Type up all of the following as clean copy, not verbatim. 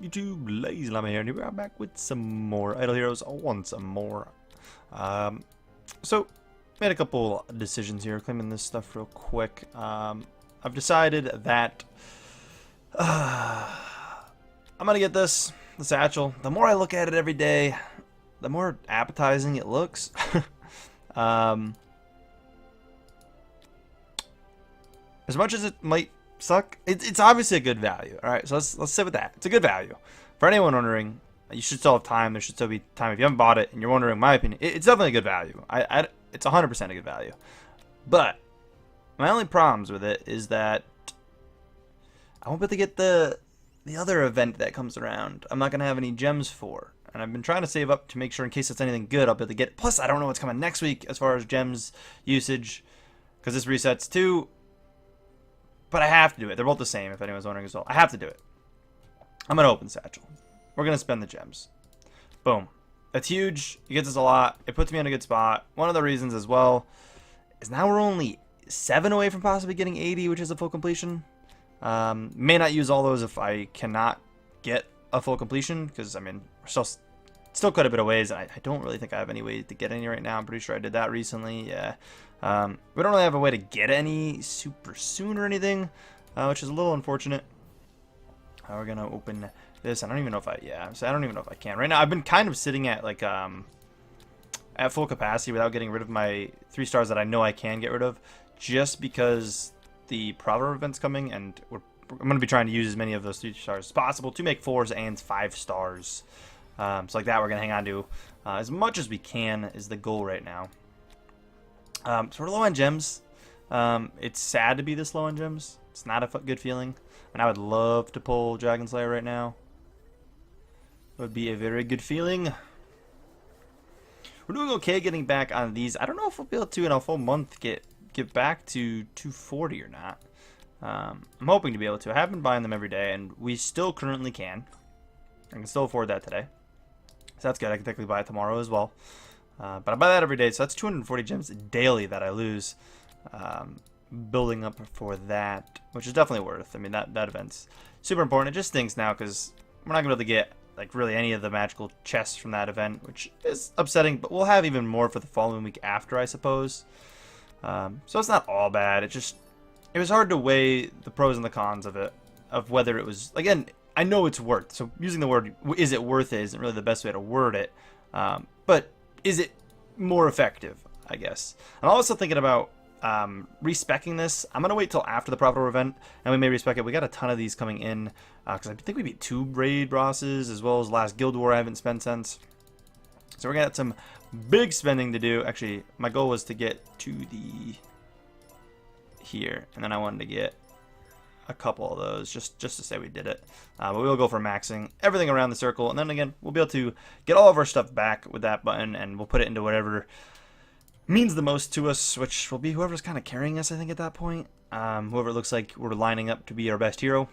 YouTube? LazeeLlama here, and we're back with some more Idle Heroes once more. So, made a couple decisions here, claiming this stuff real quick. I've decided that I'm gonna get the satchel. The more I look at it every day, the more appetizing it looks. As much as it might suck, it's obviously a good value. All right, so let's sit with that. It's a good value. For anyone wondering, you should still have time. There should still be time if you haven't bought it and you're wondering. My opinion, it's definitely a good value. It's 100% a good value. But my only problems with it is that I won't be able to get the other event that comes around. I'm not gonna have any gems for, and I've been trying to save up to make sure in case it's anything good I'll be able to get it. Plus, I don't know what's coming next week as far as gems usage, because this resets too. But I have to do it. They're both the same, if anyone's wondering as well. I have to do it. I'm going to open satchel. We're going to spend the gems. Boom. That's huge. It gets us a lot. It puts me in a good spot. One of the reasons as well is now we're only 7 away from possibly getting 80, which is a full completion. May not use all those if I cannot get a full completion, because, I mean, we're still quite a bit of ways. I don't really think I have any way to get any right now. I'm pretty sure I did that recently. Yeah. We don't really have a way to get any super soon or anything, which is a little unfortunate. We're gonna open this. I don't even know if I don't even know if I can right now. I've been kind of sitting at like at full capacity without getting rid of my 3 stars that I know I can get rid of, just because the Proverb event's coming, and I'm gonna be trying to use as many of those 3 stars as possible to make 4s and 5 stars. So like that, we're gonna hang on to as much as we can is the goal right now. So we're low on gems. It's sad to be this low on gems. It's not a good feeling. And I would love to pull Dragon Slayer right now. It would be a very good feeling. We're doing okay getting back on these. I don't know if we'll be able to in a full month get back to 240 or not. I'm hoping to be able to. I have been buying them every day, and we still currently can. I can still afford that today. So that's good. I can technically buy it tomorrow as well. But I buy that every day, so that's 240 gems daily that I lose. Building up for that, which is definitely worth. I mean, that event's super important. It just stinks now because we're not going to be able to get like really any of the magical chests from that event, which is upsetting. But we'll have even more for the following week after, I suppose. So it's not all bad. It was hard to weigh the pros and the cons of it, of whether it was, again, I know it's worth. So using the word "is it worth it" isn't really the best way to word it, but is it more effective, I guess. I'm also thinking about respecking this. I'm going to wait till after the Profitable event, and we may respec it. We got a ton of these coming in, because I think we beat 2 raid bosses, as well as last Guild War I haven't spent since. So we're going to have some big spending to do. Actually, my goal was to get to the here, and then I wanted to get a couple of those, just to say we did it. But we'll go for maxing everything around the circle, and then again, we'll be able to get all of our stuff back with that button, and we'll put it into whatever means the most to us, which will be whoever's kind of carrying us, I think, at that point. Whoever it looks like we're lining up to be our best hero.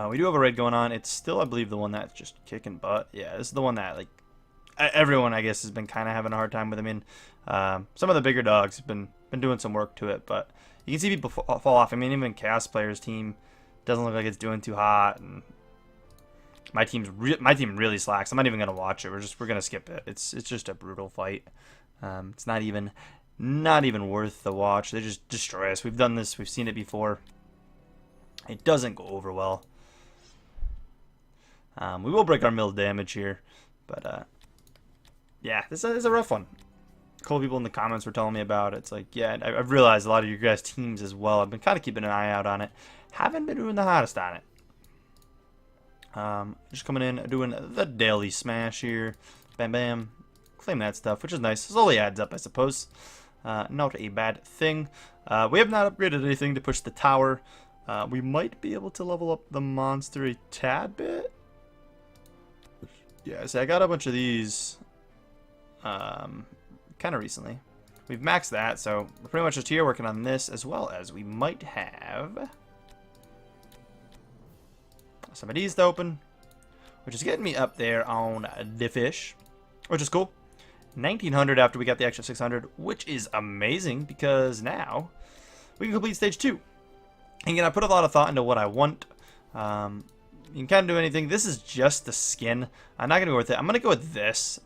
We do have a raid going on. It's still, I believe, the one that's just kicking butt. Yeah, this is the one that, like, everyone, I guess, has been kind of having a hard time with. I mean, some of the bigger dogs have been doing some work to it, but you can see people fall off. I mean, even Chaos Player's team doesn't look like it's doing too hot, and my team really slacks. I'm not even gonna watch it. We're gonna skip it. It's just a brutal fight. It's not even worth the watch. They just destroy us. We've done this. We've seen it before. It doesn't go over well. We will break our mill damage here, but yeah, this is a rough one. A couple people in the comments were telling me about it. It's like, yeah, I've realized a lot of your guys' teams as well. I've been kind of keeping an eye out on it. Haven't been doing the hottest on it. Just coming in, doing the daily smash here. Bam, bam. Claim that stuff, which is nice. Slowly adds up, I suppose. Not a bad thing. We have not upgraded anything to push the tower. We might be able to level up the monster a tad bit. Yeah, so I got a bunch of these kind of recently. We've maxed that, so we're pretty much just here working on this, as well as we might have some of these to open, which is getting me up there on the fish, which is cool. 1900 after we got the extra 600, which is amazing, because now we can complete stage 2. And again, I put a lot of thought into what I want. You can kind of do anything. This is just the skin. I'm not going to go with it. I'm going to go with this,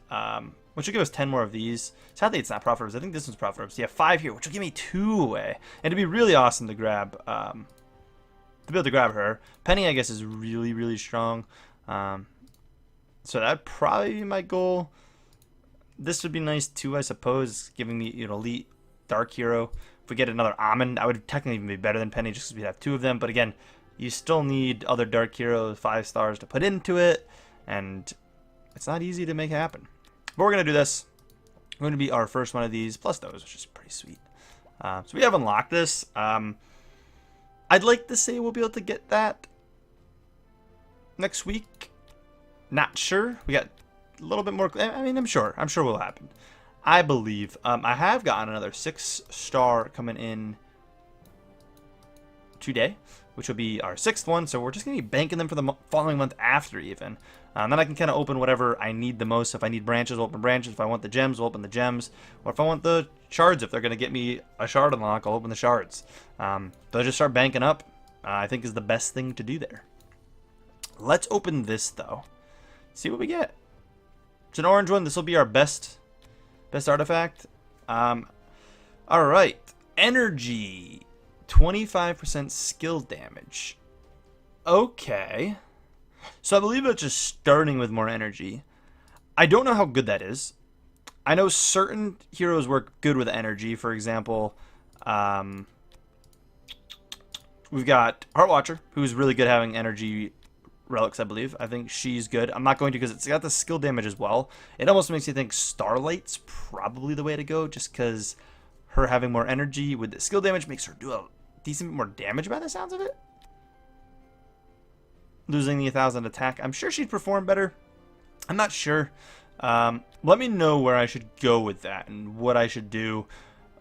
which will give us 10 more of these. Sadly, it's not Profit Herbs. I think this one's Profit Herbs. Yeah, 5 here, which will give me 2 away. And it'd be really awesome to grab, to be able to grab her. Penny, I guess, is really, really strong. So that'd probably be my goal. This would be nice too, I suppose, giving me an elite dark hero. If we get another Almond, I would technically even be better than Penny just because we'd have 2 of them. But again, you still need other dark heroes, 5 stars to put into it, and it's not easy to make happen. But we're going to do this. We're going to be our first one of these, plus those, which is pretty sweet. So we have unlocked this. I'd like to say we'll be able to get that next week. Not sure. We got a little bit more. I mean, I'm sure will happen. I believe. I have gotten another 6-star coming in today, which will be our 6th one. So we're just going to be banking them for the following month after even. Then I can kind of open whatever I need the most. If I need branches, I'll open branches. If I want the gems, I'll open the gems. Or if I want the shards, if they're going to get me a shard unlock, I'll open the shards. But just start banking up, I think is the best thing to do there. Let's open this, though. See what we get. It's an orange one. This will be our best artifact. All right. Energy. 25% skill damage. Okay. So I believe it's just starting with more energy. I don't know how good that is. I know certain heroes work good with energy. For example, we've got Heartwatcher, who's really good having energy relics, I believe. I think she's good. I'm not going to because it's got the skill damage as well. It almost makes me think Starlight's probably the way to go just because her having more energy with the skill damage makes her do a decent bit more damage by the sounds of it. Losing the 1,000 attack. I'm sure she'd perform better. I'm not sure. Let me know where I should go with that and what I should do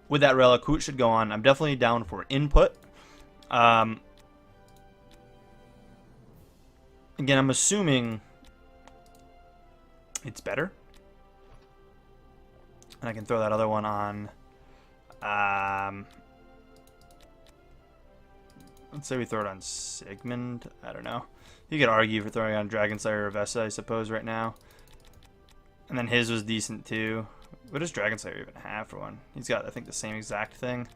with that relic, who it should go on. I'm definitely down for input. Again, I'm assuming it's better. And I can throw that other one on. Let's say we throw it on Sigmund. I don't know. You could argue for throwing on Dragon Slayer or Vesa, I suppose, right now. And then his was decent too. What does Dragon Slayer even have for one? He's got, I think, the same exact thing.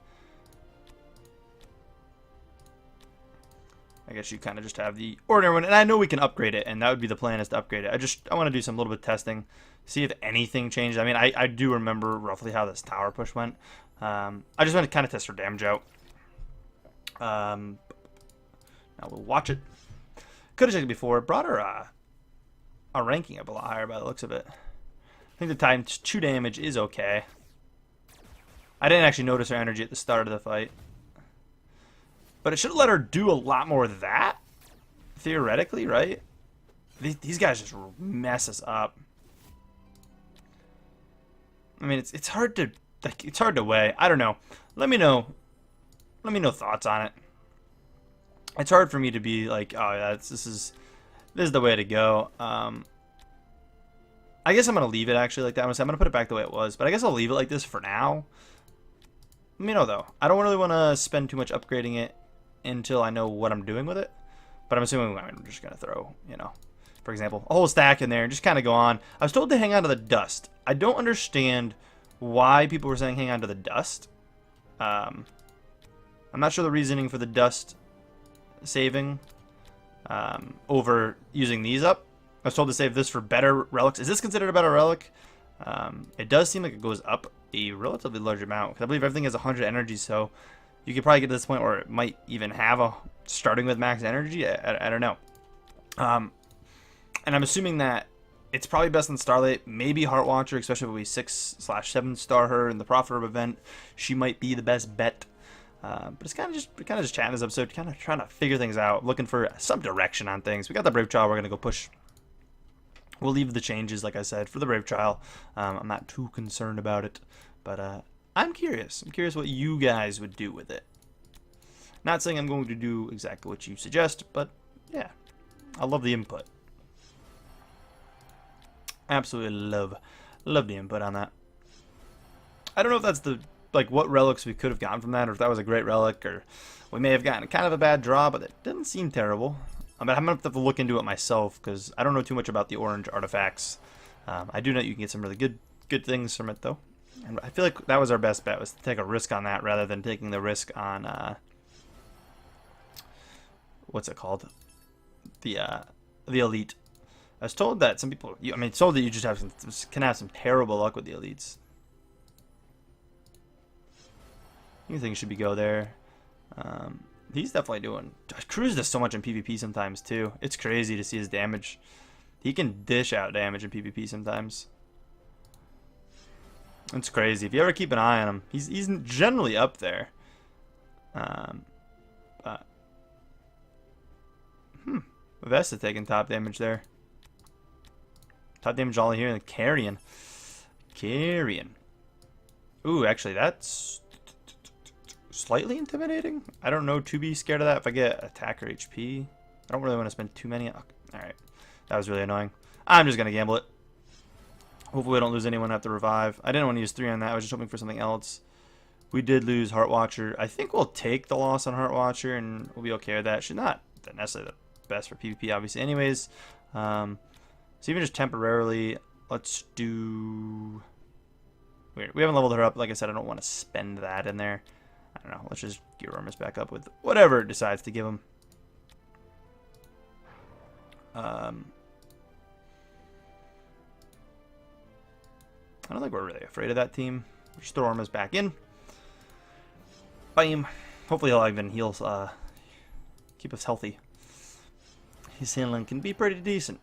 I guess you kind of just have the ordinary one, and I know we can upgrade it, and that would be the plan, is to upgrade it. I want to do some little bit of testing, see if anything changes. I mean, I do remember roughly how this tower push went. I just want to kind of test her damage out. Now we'll watch it. Could have checked it before. It brought our ranking up a lot higher by the looks of it. I think the times 2 damage is okay. I didn't actually notice her energy at the start of the fight. But it should have let her do a lot more of that, theoretically, right? These guys just mess us up. I mean, it's hard to weigh. I don't know. Let me know thoughts on it. It's hard for me to be like, oh yeah, this is the way to go. I guess I'm gonna leave it actually like that. I'm gonna put it back the way it was, but I guess I'll leave it like this for now. Let me know though. I don't really want to spend too much upgrading it until I know what I'm doing with it. But I'm assuming I'm just gonna throw, for example, a whole stack in there and just kind of go on. I was told to hang on to the dust. I don't understand why people were saying hang on to the dust. I'm not sure the reasoning for the dust saving over using these up. I was told to save this for better relics. Is this considered a better relic? It does seem like it goes up a relatively large amount. I believe everything has 100 energy, so you could probably get to this point where it might even have a starting with max energy. I don't know. And I'm assuming that it's probably best in Starlight, maybe Heartwatcher, especially if we 6/7 star her in the Profit Herb event. She might be the best bet. But it's kind of just chatting this episode, kind of trying to figure things out, looking for some direction on things. We got the Brave Trial we're going to go push. We'll leave the changes, like I said, for the Brave Trial. I'm not too concerned about it, but I'm curious. I'm curious what you guys would do with it. Not saying I'm going to do exactly what you suggest, but yeah, I love the input. Absolutely love the input on that. I don't know if that's what relics we could have gotten from that, or if that was a great relic, or we may have gotten kind of a bad draw, but it didn't seem terrible. I'm gonna have to look into it myself because I don't know too much about the orange artifacts. I do know you can get some really good things from it though, and I feel like that was our best bet, was to take a risk on that rather than taking the risk on what's it called, the elite. I was told that some people, I mean, it's told that you just can have some terrible luck with the elites. You think should be go there. He's definitely doing. Cruz does so much in PvP sometimes too. It's crazy to see his damage. He can dish out damage in PvP sometimes. It's crazy. If you ever keep an eye on him, he's generally up there. But Vesta taking top damage there. Top damage all here in the Carrion. Ooh, actually that's slightly intimidating. I don't know to be scared of that if I get attacker HP. I don't really want to spend too many. Alright. That was really annoying. I'm just going to gamble it. Hopefully we don't lose anyone, have to revive. I didn't want to use 3 on that. I was just hoping for something else. We did lose Heart Watcher. I think we'll take the loss on Heart Watcher and we'll be okay with that. Should not necessarily the best for PvP, obviously. Anyways, so even just temporarily, let's do... Weird. We haven't leveled her up. Like I said, I don't want to spend that in there. I don't know. Let's just gear Armus back up with whatever it decides to give him. I don't think we're really afraid of that team. Just throw Armus back in. Bam. Hopefully he'll even heal, keep us healthy. His handling can be pretty decent.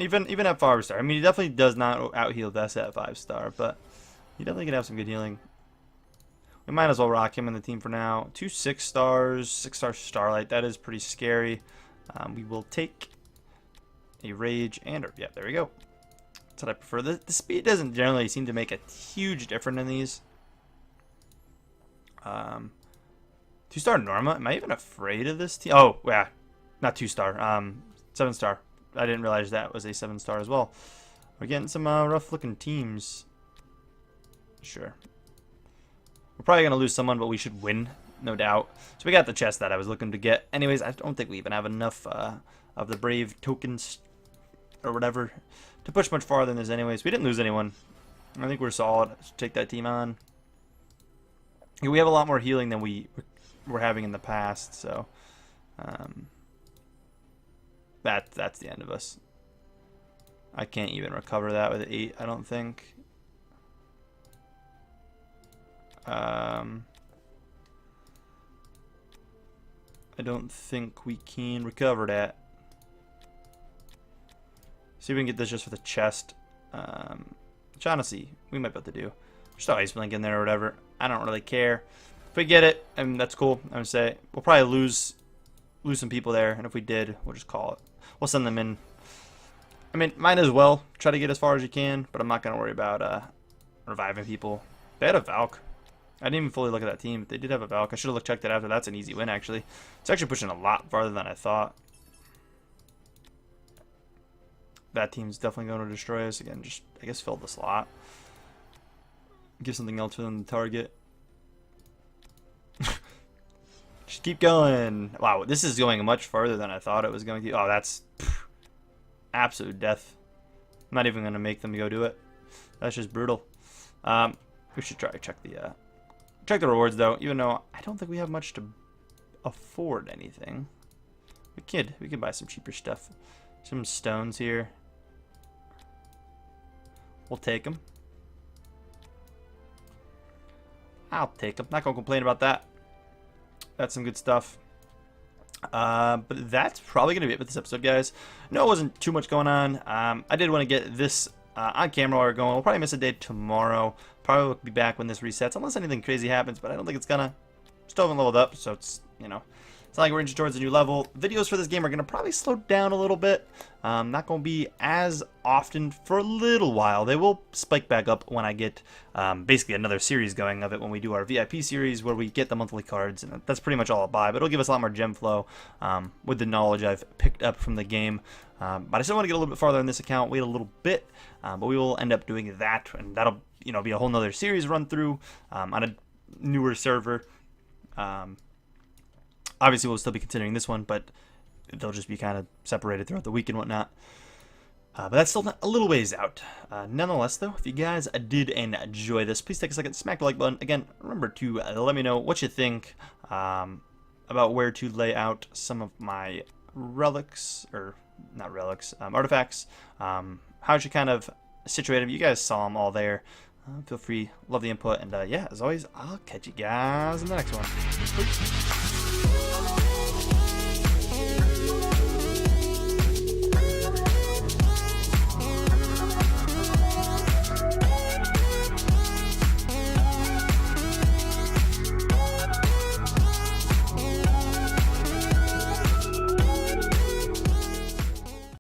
Even at 5-star. I mean, he definitely does not out-heal Vesta at 5-star, but he definitely can have some good healing. We might as well rock him in the team for now. 2 6-stars, 6-star Starlight. That is pretty scary. We will take a Rage and... yeah, there we go. That's what I prefer. The speed doesn't generally seem to make a huge difference in these. 2-star Norma. Am I even afraid of this team? Oh, yeah. Not 2-star. 7-star. I didn't realize that was a 7-star as well. We're getting some rough-looking teams. Sure. We're probably going to lose someone, but we should win, no doubt. So we got the chest that I was looking to get. Anyways, I don't think we even have enough of the Brave tokens or whatever to push much farther than this anyways. We didn't lose anyone. I think we're solid. Let's take that team on. We have a lot more healing than we were having in the past, so that's the end of us. I can't even recover that with 8, I don't think. I don't think we can recover that. See if we can get this just for the chest. Shaughnessy, we might be able to do. Just Ice Blink in there or whatever. I don't really care. If we get it, I mean, that's cool. I would say we'll probably lose some people there, and if we did, we'll just call it. We'll send them in. I mean, might as well try to get as far as you can, but I'm not gonna worry about reviving people. They had a Valk. I didn't even fully look at that team, but they did have a Valk. I should have checked it after. That's an easy win, actually. It's actually pushing a lot farther than I thought. That team's definitely going to destroy us again. Just, I guess, fill the slot. Give something else for them to target. Just keep going. Wow, this is going much farther than I thought it was going to. Oh, that's absolute death. I'm not even going to make them go do it. That's just brutal. We should try to check the rewards though. Even though I don't think we have much to afford anything. We could buy some cheaper stuff. Some stones here. We'll take them. I'll take them. Not gonna complain about that. That's some good stuff. But that's probably gonna be it for this episode, guys. No, it wasn't too much going on. I did want to get this on camera while we're going. We'll probably miss a day tomorrow. Probably will be back when this resets, unless anything crazy happens. But I don't think it's gonna. Still haven't leveled up, so it's, you know, it's not like we're inching towards a new level. Videos for this game are gonna probably slow down a little bit. Not gonna be as often for a little while. They will spike back up when I get basically another series going of it, when we do our VIP series where we get the monthly cards, and that's pretty much all I'll buy. But it'll give us a lot more gem flow with the knowledge I've picked up from the game. But I still want to get a little bit farther on this account, wait a little bit, but we will end up doing that, and that'll, you know, be a whole nother series run through on a newer server. Obviously we'll still be considering this one, but they'll just be kind of separated throughout the week and whatnot. But that's still a little ways out. Nonetheless, though, if you guys did enjoy this, please take a second, smack the like button. Again, remember to let me know what you think about where to lay out some of my relics, or not relics, artifacts. How you kind of situate them. You guys saw them all there. Feel free, love the input, and yeah, as always, I'll catch you guys in the next one. Peace.